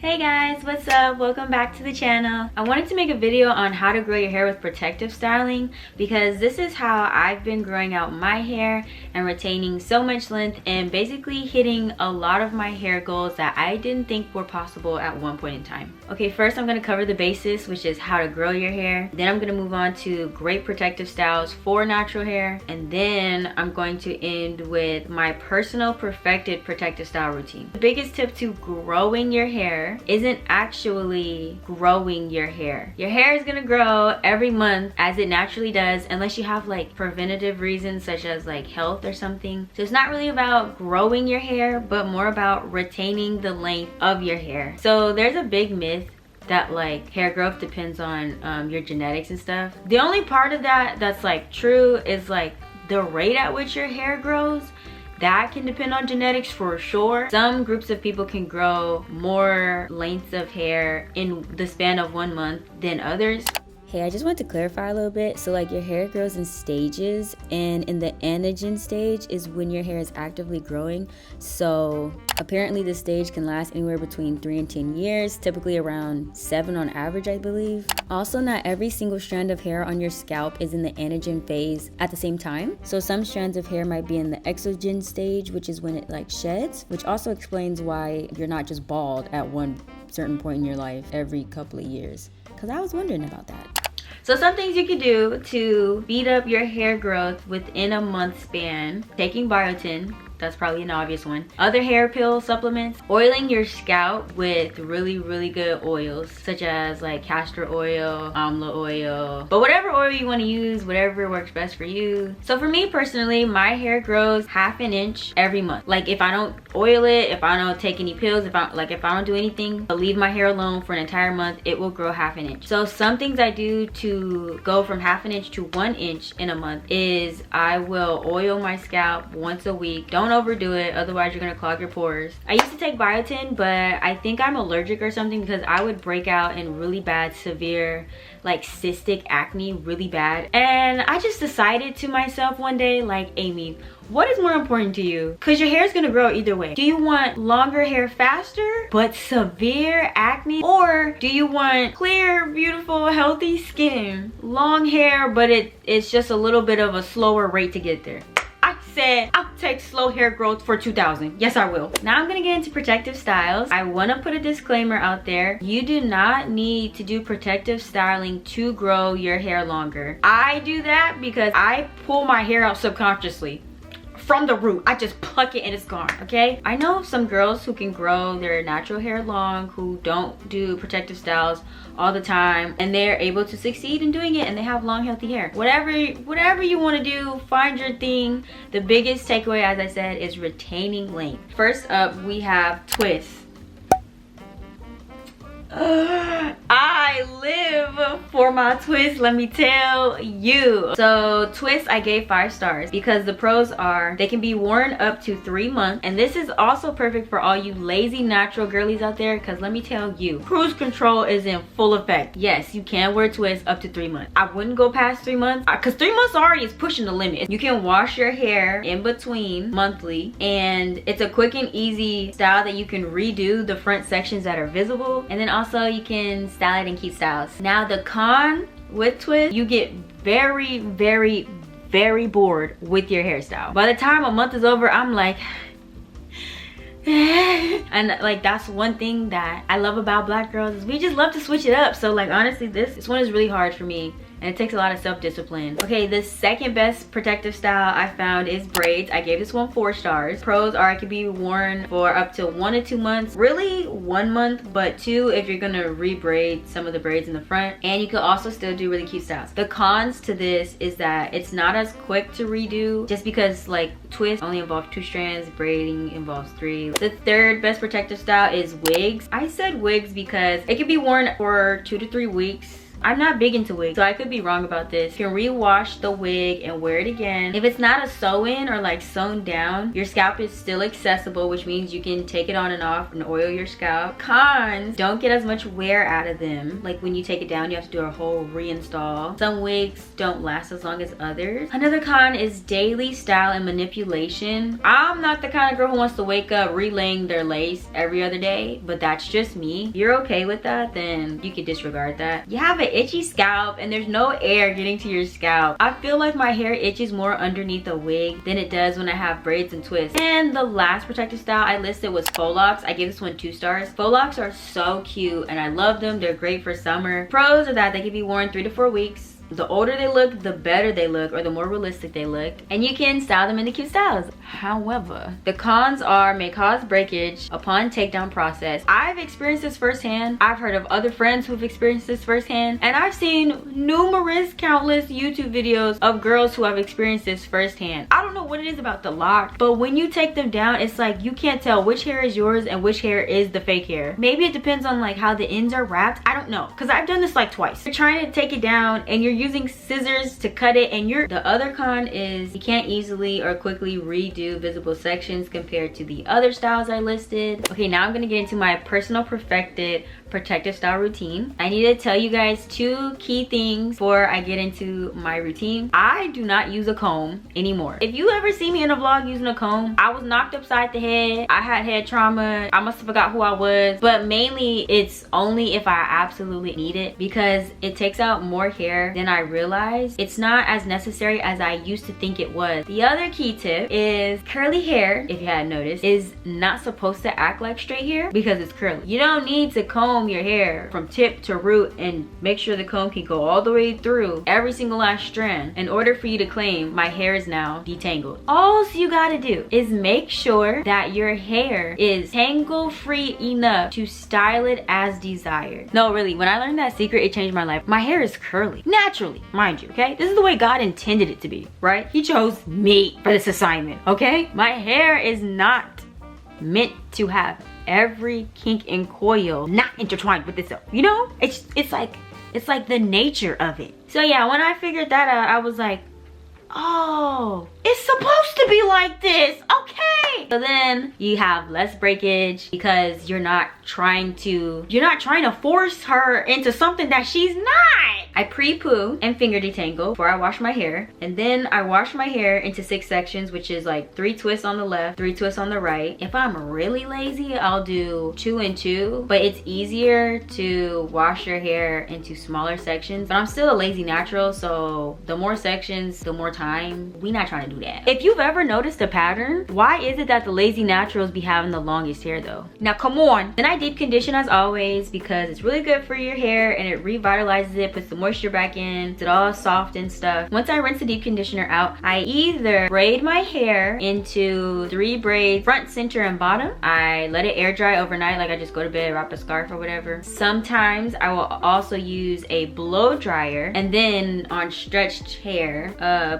Hey guys, what's up? Welcome back to the channel. I wanted to make a video on how to grow your hair with protective styling because this is how I've been growing out my hair and retaining so much length and basically hitting a lot of my hair goals that I didn't think were possible at one point in time. Okay, first I'm going to cover the basics, which is how to grow your hair. Then I'm going to move on to great protective styles for natural hair. And then I'm going to end with my personal perfected protective style routine. The biggest tip to growing your hair isn't actually growing your hair. Your hair is gonna grow every month as it naturally does unless you have like preventative reasons such as like health or something. So it's not really about growing your hair but more about retaining the length of your hair. So there's a big myth that like hair growth depends on your genetics and stuff. The only part of that that's like true is like the rate at which your hair grows. That can depend on genetics for sure. Some groups of people can grow more lengths of hair in the span of 1 month than others. Hey, I just want to clarify a little bit. So like your hair grows in stages, and in the anagen stage is when your hair is actively growing. So apparently this stage can last anywhere between 3 and 10 years, typically around 7 on average, I believe. Also, not every single strand of hair on your scalp is in the anagen phase at the same time. So some strands of hair might be in the exogen stage, which is when it like sheds, which also explains why you're not just bald at one certain point in your life every couple of years. Because I was wondering about that. So some things you can do to speed up your hair growth within a month span: taking biotin. That's probably an obvious one. Other hair pill supplements. Oiling your scalp with really good oils, such as like castor oil, amla oil. But whatever oil you want to use, whatever works best for you. So for me personally, my hair grows ½ an inch every month. Like if I don't oil it, if I don't take any pills, if I don't do anything but leave my hair alone for an entire month, it will grow ½ an inch. So some things I do to go from ½ an inch to 1 inch in a month is I will oil my scalp once a week. Don't overdo it, otherwise you're gonna clog your pores. I used to take biotin, but I think I'm allergic or something because I would break out in really bad, severe, like cystic acne really bad. And I just decided to myself one day, like, Amy, what is more important to you? Because your hair is gonna grow either way. Do you want longer hair faster but severe acne? Or do you want clear, beautiful, healthy skin, long hair, but it's just a little bit of a slower rate to get there? Said I'll take slow hair growth for 2000. Yes, I will. Now I'm gonna get into protective styles. I want to put a disclaimer out there. You do not need to do protective styling to grow your hair longer. I do that because I pull my hair out subconsciously from the root. I just pluck it and it's gone. Okay, I know some girls who can grow their natural hair long, who don't do protective styles all the time, and they're able to succeed in doing it, and they have long healthy hair. Whatever you want to do, find your thing. The biggest takeaway, as I said, is retaining length. First up, we have twists. I live for my twist, let me tell you. So twists I gave 5 stars because the pros are they can be worn up to 3 months, and this is also perfect for all you lazy natural girlies out there, because let me tell you, cruise control is in full effect. Yes, you can wear twists up to 3 months. I wouldn't go past 3 months because 3 months already is pushing the limit. You can wash your hair in between monthly, and it's a quick and easy style that you can redo the front sections that are visible, and then also you can style it in cute styles. Now the con with twist, you get very bored with your hairstyle. By the time a month is over, I'm like and like that's one thing that I love about black girls, is we just love to switch it up. So like honestly, this one is really hard for me, and it takes a lot of self-discipline. Okay, the second best protective style I found is braids. I gave this one 4 stars. Pros are it can be worn for up to 1 to 2 months. Really 1 month, but 2 if you're gonna re-braid some of the braids in the front. And you could also still do really cute styles. The cons to this is that it's not as quick to redo, just because like twists only involve 2 strands, braiding involves 3. The third best protective style is wigs. I said wigs because it can be worn for 2 to 3 weeks. I'm not big into wigs, so I could be wrong about this. You can rewash the wig and wear it again. If it's not a sew-in or like sewn down, your scalp is still accessible, which means you can take it on and off and oil your scalp. Cons, don't get as much wear out of them. Like when you take it down, you have to do a whole reinstall. Some wigs don't last as long as others. Another con is daily style and manipulation. I'm not the kind of girl who wants to wake up relaying their lace every other day, but that's just me. If you're okay with that, then you can disregard that. You have an itchy scalp and there's no air getting to your scalp. I feel like my hair itches more underneath a wig than it does when I have braids and twists. And the last protective style I listed was faux locks. I gave this one 2 stars. Faux locks are so cute and I love them. They're great for summer. Pros are that they can be worn 3 to 4 weeks. The older they look, the better they look, or the more realistic they look, and you can style them into cute styles. However, the cons are may cause breakage upon takedown process. I've experienced this firsthand. I've heard of other friends who've experienced this firsthand, and I've seen numerous, countless YouTube videos of girls who have experienced this firsthand. I don't know what it is about the lock, but when you take them down, it's like you can't tell which hair is yours and which hair is the fake hair. Maybe it depends on like how the ends are wrapped. I don't know, because I've done this like twice. You're trying to take it down and you're using scissors to cut it, and the other con is you can't easily or quickly redo visible sections compared to the other styles I listed. Okay, now I'm gonna get into my personal perfected protective style routine. I need to tell you guys 2 key things before I get into my routine. I do not use a comb anymore. If you ever see me in a vlog using a comb, I was knocked upside the head. I had head trauma. I must have forgot who I was, but mainly it's only if I absolutely need it, because it takes out more hair than I realized. It's not as necessary as I used to think it was. The other key tip is curly hair, if you hadn't noticed, is not supposed to act like straight hair because it's curly. You don't need to comb your hair from tip to root and make sure the comb can go all the way through every single last strand in order for you to claim my hair is now detangled. All you gotta do is make sure that your hair is tangle free enough to style it as desired. No, really, when I learned that secret, it changed my life. My hair is curly naturally, mind you, okay? This is the way God intended it to be, right? He chose me for this assignment, okay? My hair is not meant to have every kink and coil not intertwined with itself, you know? It's like the nature of it. So yeah, when I figured that out, I was like, oh, it's supposed to be like this, okay. So then you have less breakage because you're not trying to force her into something that she's not. I pre-poo and finger detangle before I wash my hair, and then I wash my hair into 6 sections, which is like 3 twists on the left, 3 twists on the right. If I'm really lazy, I'll do 2 and 2, but it's easier to wash your hair into smaller sections. But I'm still a lazy natural, so the more sections, the more time. We not trying to do that. If you've ever noticed a pattern, why is it that the lazy naturals be having the longest hair though? Now come on. Then I deep condition as always because it's really good for your hair and it revitalizes it, puts the moisture back in, it's all soft and stuff. Once I rinse the deep conditioner out, I either braid my hair into 3 braids, front, center, and bottom. I let it air dry overnight, like I just go to bed, wrap a scarf or whatever. Sometimes I will also use a blow dryer and then on stretched hair,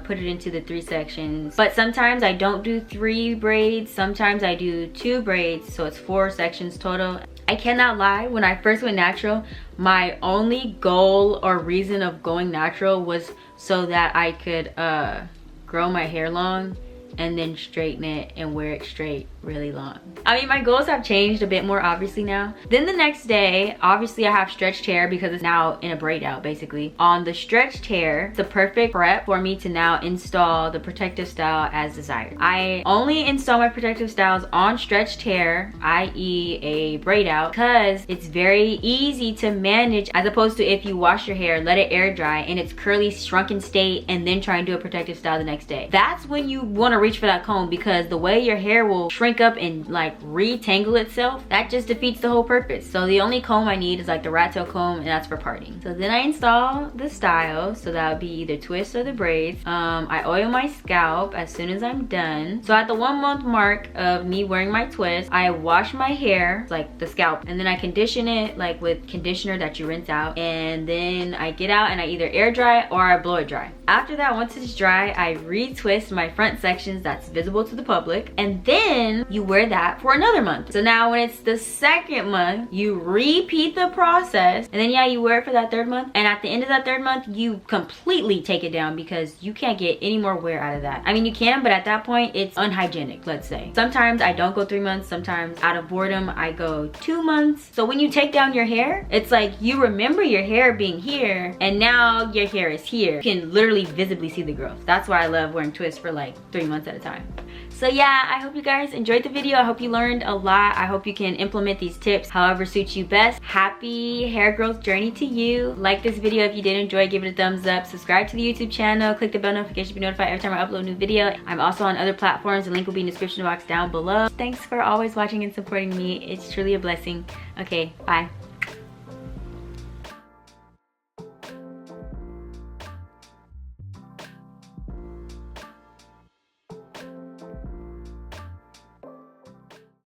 put it into the 3 sections. But sometimes I don't do 3 braids, sometimes I do 2 braids, so it's 4 sections total. I cannot lie, when I first went natural, my only goal or reason of going natural was so that I could grow my hair long and then straighten it and wear it straight really long. I mean, my goals have changed a bit more obviously now. Then the next day, obviously I have stretched hair because it's now in a braid out basically. On the stretched hair, it's the perfect prep for me to now install the protective style as desired. I only install my protective styles on stretched hair, i.e. a braid out, because it's very easy to manage as opposed to if you wash your hair, let it air dry in its curly shrunken state and then try and do a protective style the next day. That's when you want to reach for that comb, because the way your hair will shrink up and like retangle itself, that just defeats the whole purpose. So the only comb I need is like the rat tail comb, and that's for parting. So then I install the style, so that would be either twists or the braids. I oil my scalp as soon as I'm done. So at the 1 month mark of me wearing my twist, I wash my hair, like the scalp, and then I condition it like with conditioner that you rinse out, and then I get out and I either air dry or I blow it dry. After that, once it's dry, I retwist my front sections that's visible to the public, and then then you wear that for another month. So now when it's the second month, you repeat the process, and then yeah, you wear it for that third month, and at the end of that third month, you completely take it down because you can't get any more wear out of that. I mean, you can, but at that point, it's unhygienic, let's say. Sometimes I don't go 3 months, sometimes out of boredom, I go 2 months. So when you take down your hair, it's like you remember your hair being here, and now your hair is here. You can literally visibly see the growth. That's why I love wearing twists for like 3 months at a time. So yeah, I hope you guys enjoyed the video. I hope you learned a lot. I hope you can implement these tips however suits you best. Happy hair growth journey to you. Like this video if you did enjoy, give it a thumbs up. Subscribe to the YouTube channel. Click the bell notification to be notified every time I upload a new video. I'm also on other platforms. The link will be in the description box down below. Thanks for always watching and supporting me. It's truly a blessing. Okay, bye.